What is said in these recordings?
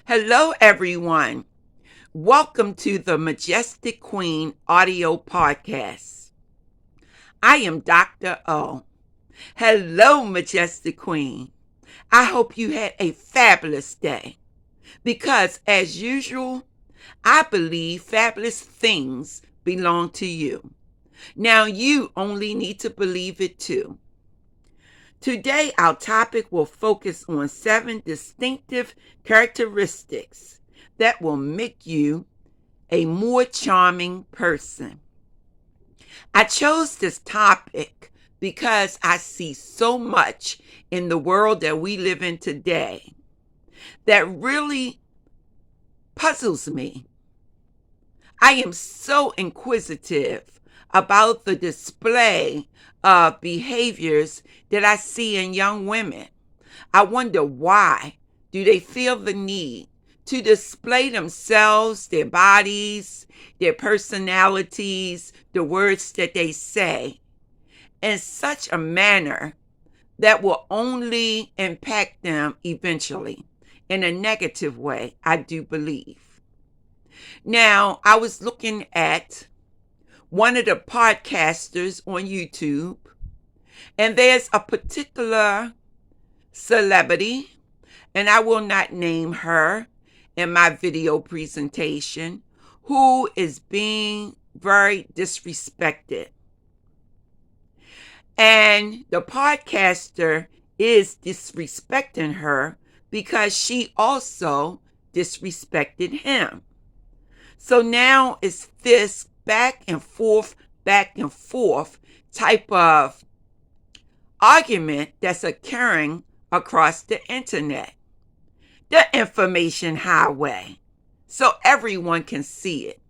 Hello, everyone. Welcome to the Majestic Queen audio podcast. I am Dr. O. Hello, Majestic Queen. I hope you had a fabulous day because, as usual, I believe fabulous things belong to you. Now, you only need to believe it too. Today, our topic will focus on 7 distinctive characteristics that will make you a more charming person. I chose this topic because I see so much in the world that we live in today that really puzzles me. I am so inquisitive about the display of behaviors that I see in young women. I wonder why do they feel the need to display themselves, their bodies, their personalities, the words that they say in such a manner that will only impact them eventually in a negative way, I do believe. Now, I was looking at one of the podcasters on YouTube, and there's a particular celebrity, and I will not name her in my video presentation, who is being very disrespected. And the podcaster is disrespecting her because she also disrespected him. So now it's this back and forth type of argument that's occurring across the internet, the information highway, so everyone can see it.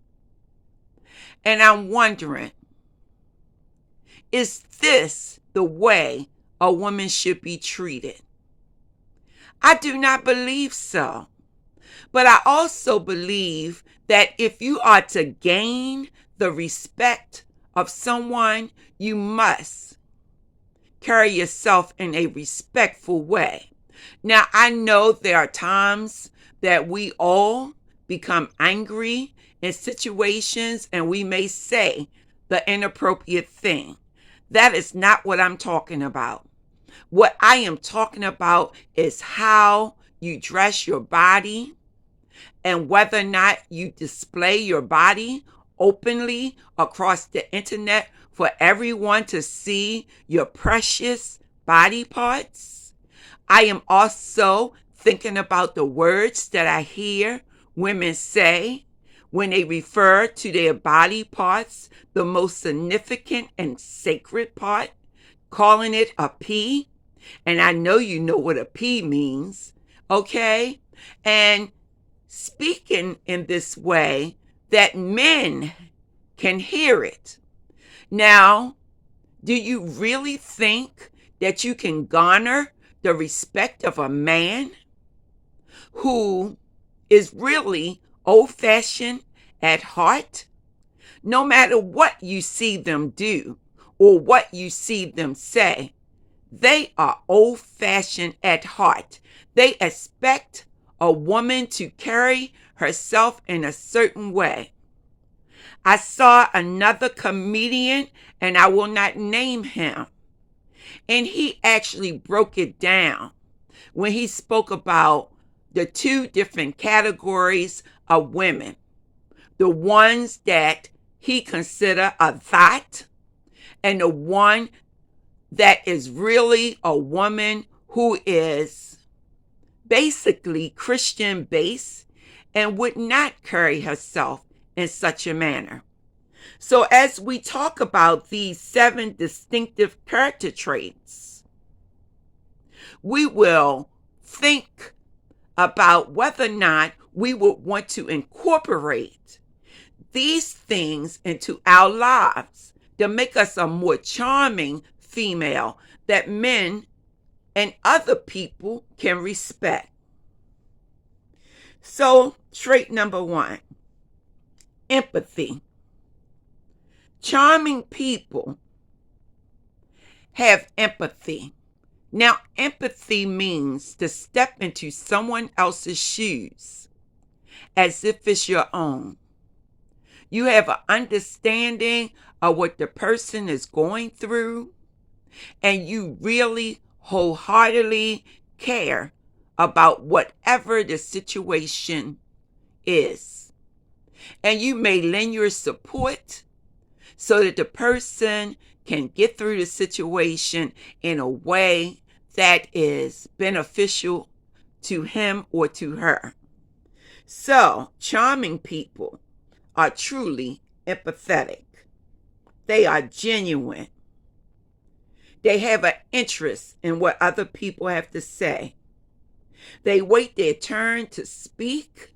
And I'm wondering, is this the way a woman should be treated? I do not believe so. But I also believe that if you are to gain the respect of someone, you must carry yourself in a respectful way. Now, I know there are times that we all become angry in situations and we may say the inappropriate thing. That is not what I'm talking about. What I am talking about is how you dress your body and whether or not you display your body openly across the internet for everyone to see your precious body parts. I am also thinking about the words that I hear women say when they refer to their body parts, the most significant and sacred part, calling it a P. And I know you know what a P means, okay? And speaking in this way that men can hear it. Now, do you really think that you can garner the respect of a man who is really old-fashioned at heart? No matter what you see them do or what you see them say, they are old-fashioned at heart. They expect a woman to carry herself in a certain way. I saw another comedian, and I will not name him, and he actually broke it down when he spoke about the 2 different categories of women. The ones that he considered a thought, and the one that is really a woman who is basically Christian based and would not carry herself in such a manner. So, as we talk about these 7 distinctive character traits, we will think about whether or not we would want to incorporate these things into our lives to make us a more charming female that men and other people can respect. So, trait number 1, empathy. Charming people have empathy. Now, empathy means to step into someone else's shoes as if it's your own. You have an understanding of what the person is going through, and you really wholeheartedly care about whatever the situation is. And you may lend your support so that the person can get through the situation in a way that is beneficial to him or to her. So, charming people are truly empathetic. They are genuine. They have an interest in what other people have to say. They wait their turn to speak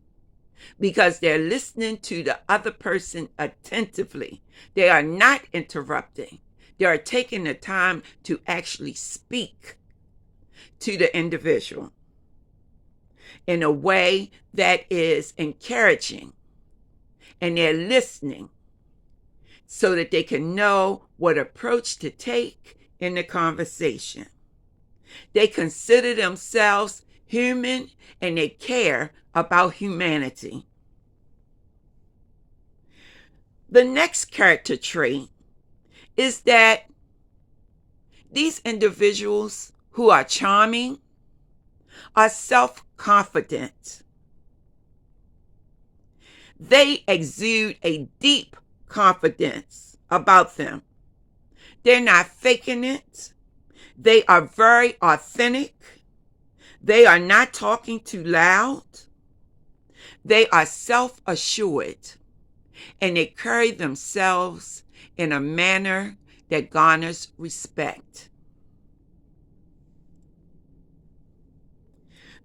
because they're listening to the other person attentively. They are not interrupting. They are taking the time to actually speak to the individual in a way that is encouraging. And they're listening so that they can know what approach to take in the conversation. They consider themselves human and they care about humanity. The next character trait is that these individuals who are charming are self-confident. They exude a deep confidence about them. They're not faking it. They are very authentic. They are not talking too loud. They are self-assured, and they carry themselves in a manner that garners respect.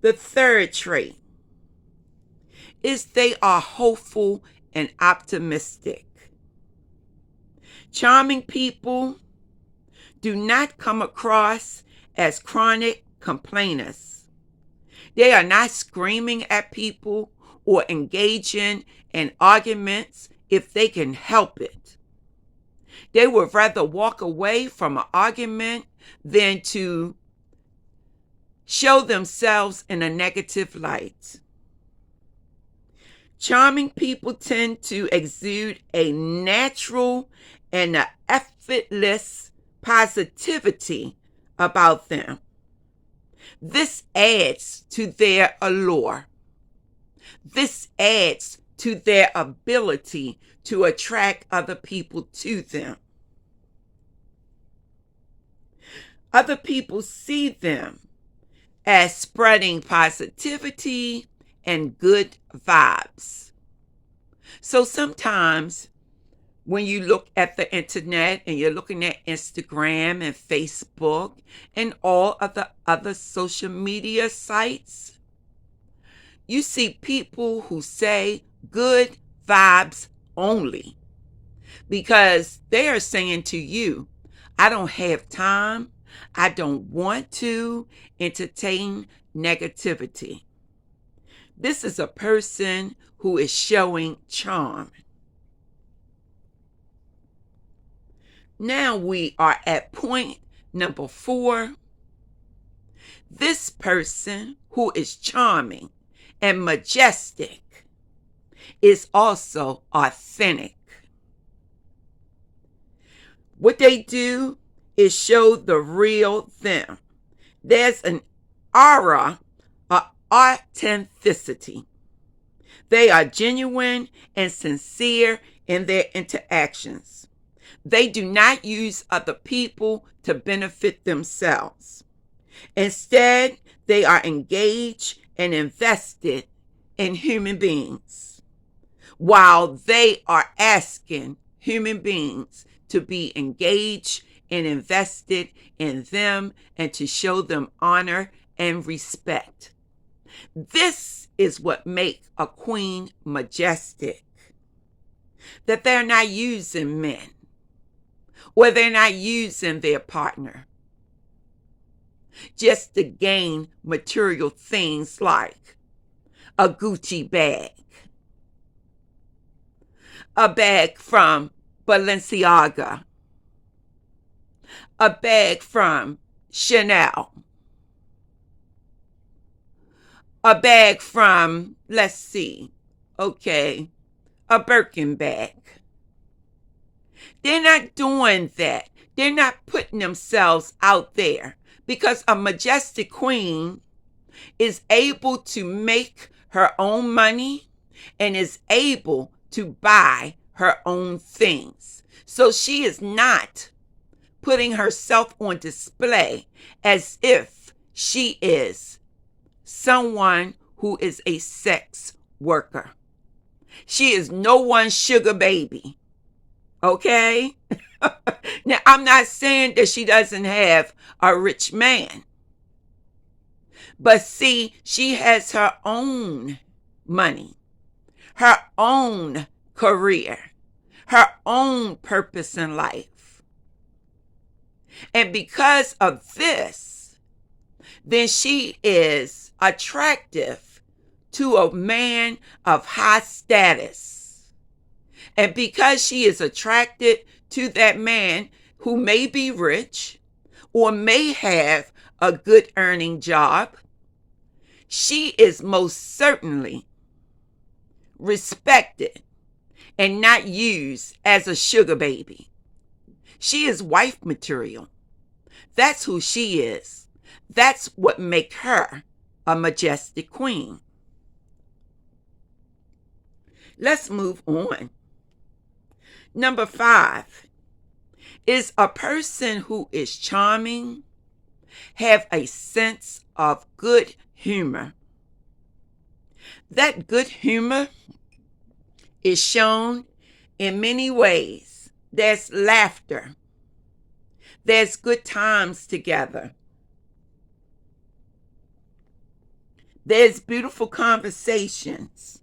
The third trait is they are hopeful and optimistic. Charming people do not come across as chronic complainers. They are not screaming at people or engaging in arguments if they can help it. They would rather walk away from an argument than to show themselves in a negative light. Charming people tend to exude a natural and an effortless positivity about them. This adds to their allure. This adds to their ability to attract other people to them. Other people see them as spreading positivity and good vibes. So sometimes when you look at the internet and you're looking at Instagram and Facebook and all of the other social media sites, you see people who say good vibes only because they are saying to you, I don't have time, I don't want to entertain negativity. This is a person who is showing charm. Now we are at point number 4. This person who is charming and majestic is also authentic. What they do is show the real them. There's an aura of authenticity. They are genuine and sincere in their interactions. They do not use other people to benefit themselves. Instead, they are engaged and invested in human beings, while they are asking human beings to be engaged and invested in them and to show them honor and respect. This is what makes a queen majestic. That they're not using men, or they're not using their partner just to gain material things like a Gucci bag, a bag from Balenciaga, a bag from Chanel, a bag from, let's see, okay, a Birkin bag. They're not doing that. They're not putting themselves out there because a majestic queen is able to make her own money and is able to buy her own things. So she is not putting herself on display as if she is someone who is a sex worker. She is no one's sugar baby. Okay? Now, I'm not saying that she doesn't have a rich man. But see, she has her own money, her own career, her own purpose in life. And because of this, then she is attractive to a man of high status. And because she is attracted to that man who may be rich or may have a good earning job, she is most certainly respected and not used as a sugar baby. She is wife material. That's who she is. That's what makes her a majestic queen. Let's move on. Number 5 is a person who is charming, have a sense of good humor. That good humor is shown in many ways. There's laughter. There's good times together. There's beautiful conversations.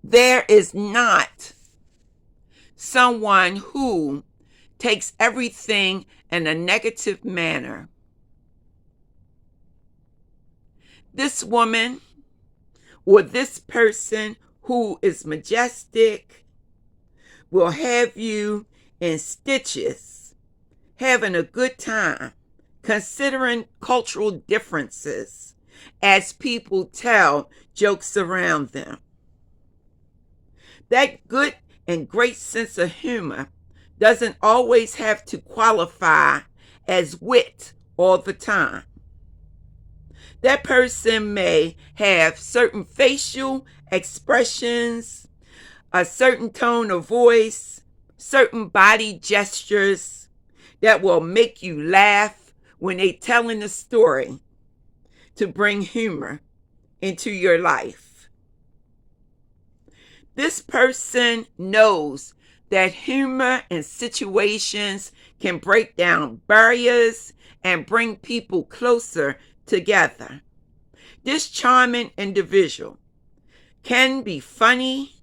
There is not someone who takes everything in a negative manner. This woman or this person who is majestic will have you in stitches, having a good time, considering cultural differences as people tell jokes around them. That good and great sense of humor doesn't always have to qualify as wit all the time. That person may have certain facial expressions, a certain tone of voice, certain body gestures that will make you laugh when they're telling a story to bring humor into your life. This person knows that humor and situations can break down barriers and bring people closer together. This charming individual can be funny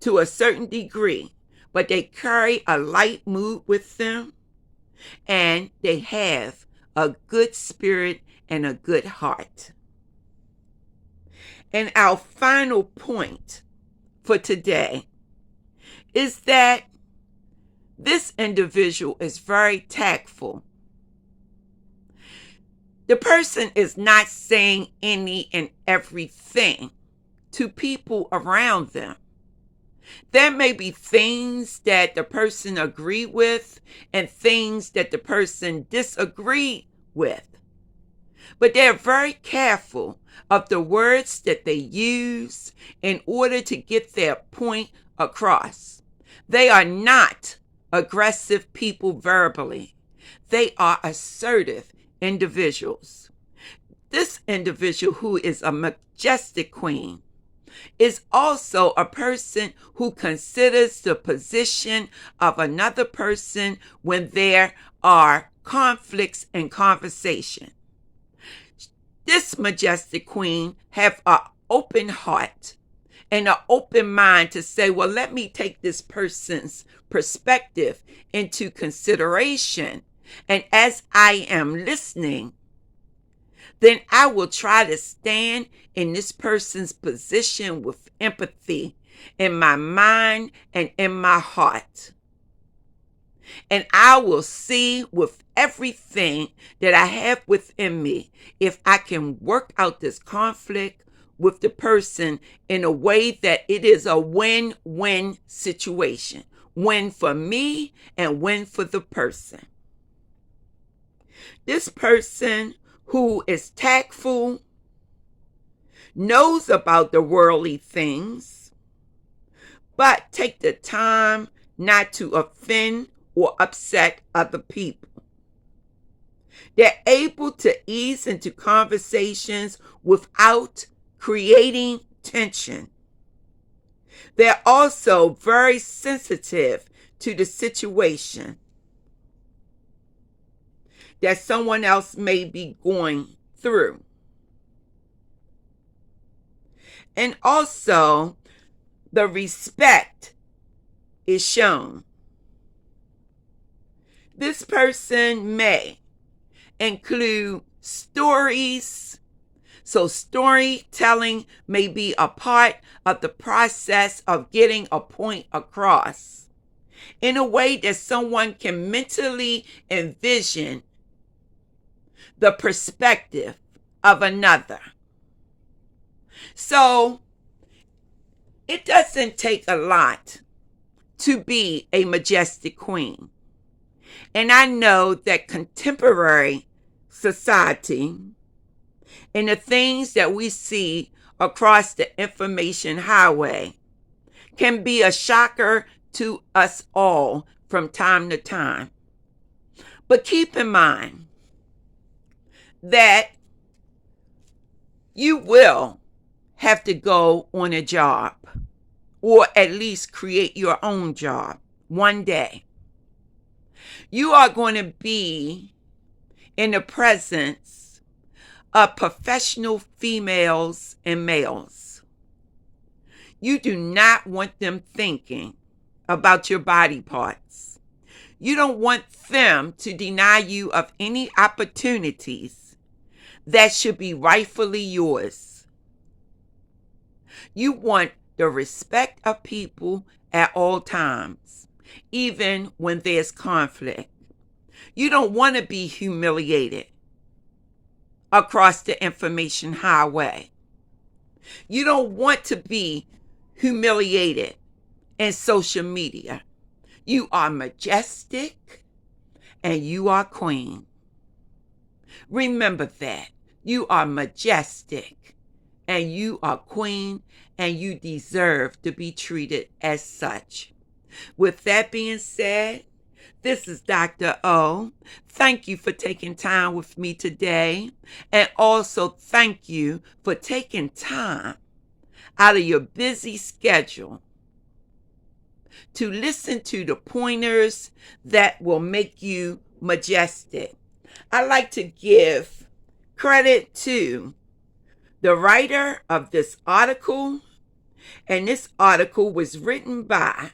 to a certain degree, but they carry a light mood with them and they have a good spirit and a good heart. And our final point for today is that this individual is very tactful. The person is not saying any and everything to people around them. There may be things that the person agreed with and things that the person disagreed with. But they're very careful of the words that they use in order to get their point across. They are not aggressive people verbally. They are assertive individuals. This individual who is a majestic queen is also a person who considers the position of another person when there are conflicts in conversation. This majestic queen have an open heart and an open mind to say, well, let me take this person's perspective into consideration. And as I am listening, then I will try to stand in this person's position with empathy in my mind and in my heart. And I will see with everything that I have within me if I can work out this conflict with the person in a way that it is a win-win situation. Win for me and win for the person. This person who is tactful, knows about the worldly things, but take the time not to offend or upset other people. They're able to ease into conversations without creating tension. They're also very sensitive to the situation that someone else may be going through. And also, the respect is shown. This person may include stories. So storytelling may be a part of the process of getting a point across in a way that someone can mentally envision the perspective of another. So it doesn't take a lot to be a majestic queen. And I know that contemporary society and the things that we see across the information highway can be a shocker to us all from time to time. But keep in mind that you will have to go on a job, or at least create your own job one day. You are going to be in the presence of professional females and males. You do not want them thinking about your body parts. You don't want them to deny you of any opportunities that should be rightfully yours. You want the respect of people at all times, even when there's conflict. You don't want to be humiliated across the information highway. You don't want to be humiliated in social media. You are majestic and you are queen. Remember that. You are majestic and you are queen, and you deserve to be treated as such. With that being said, this is Dr. O. Thank you for taking time with me today. And also thank you for taking time out of your busy schedule to listen to the pointers that will make you majestic. I like to give credit to the writer of this article, and this article was written by,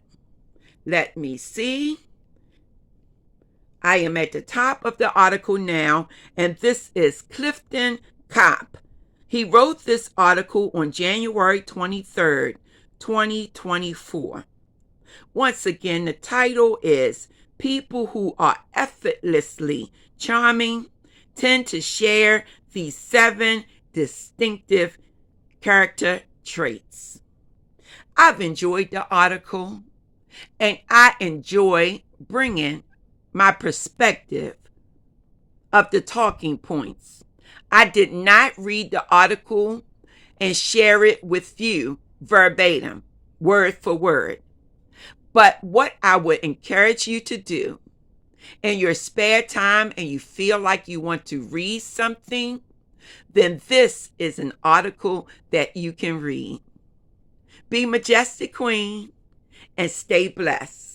let me see, I am at the top of the article now, and this is Clifton Kopp. He wrote this article on January 23rd, 2024. Once again, the title is People Who Are Effortlessly Charming Tend to Share These 7 Distinctive Character Traits. I've enjoyed the article, and I enjoy bringing my perspective of the talking points. I did not read the article and share it with you verbatim, word for word. But what I would encourage you to do in your spare time, and you feel like you want to read something, then this is an article that you can read. Be majestic, queen, and stay blessed.